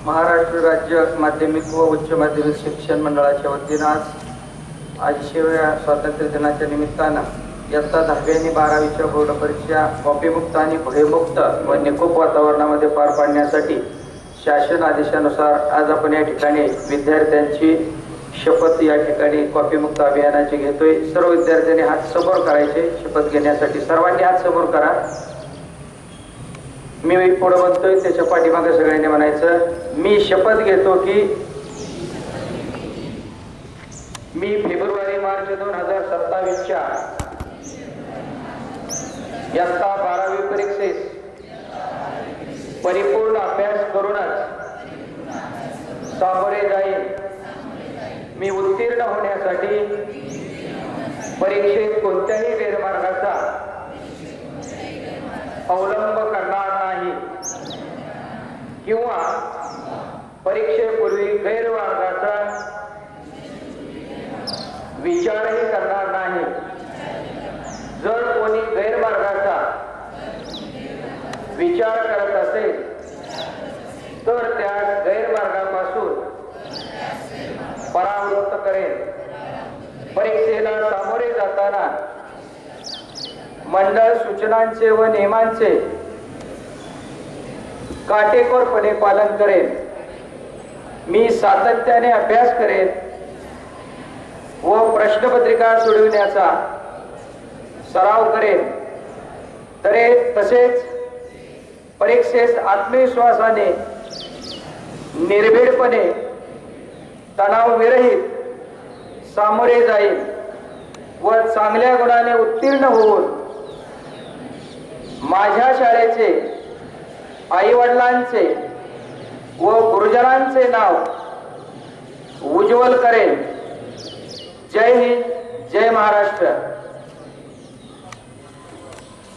महाराष्ट्र राज्य माध्यमिक व उच्च माध्यमिक शिक्षण मंडळाच्या वतीनं आज 80व्या स्वातंत्र्य दिनाच्या निमित्तानं इयत्ता 10वी आणि 12वीच्या बोर्ड परीक्षा कॉपीमुक्त आणि भयमुक्त व निकोप वातावरणामध्ये पार पाडण्यासाठी शासन आदेशानुसार आज आपण या ठिकाणी विद्यार्थ्यांची शपथ या ठिकाणी कॉपीमुक्त अभियानाची घेतोय। सर्व विद्यार्थ्यांनी हात समोर करायचे शपथ घेण्यासाठी। सर्वांनी हात समोर करा। मी पुढे म्हणतोय त्याच्या पाठीमागे सगळ्यांनी म्हणायचं, मी शपथ घेतो की मी फेब्रुवारी-मार्च 2027च्या इयत्ता 12वी परीक्षेस परिपूर्ण अभ्यास करूनच सामोरे जाईन। मी उत्तीर्ण होण्यासाठी परीक्षेत कोणत्याही गैरमार्गाचा अवलंब करणार नाही किंवा परीक्षेपूर्वी गैरमार्गाचा विचारही करणार नाही। जर कोणी गैरमार्गाचा विचार करत असेल तर त्या गैरमार्गापासून परावृत्त करेल। परीक्षेला सामोरे जाताना मंडळ सूचनांचे व नियमांचे काटेकोरपणे पालन करेल। मी सातत्याने अभ्यास करेन व प्रश्नपत्रिका सोडविण्याचा सराव करेन। तसेच परीक्षेस आत्मविश्वासाने निर्भीडपणे तणावविरहित सामोरे जाईल व चांगल्या गुणाने उत्तीर्ण होऊन माझ्या शाळेचे आई-वडिलांचे व गुरुजनांचे नाव उज्ज्वल करेल। जय हिंद, जय महाराष्ट्र।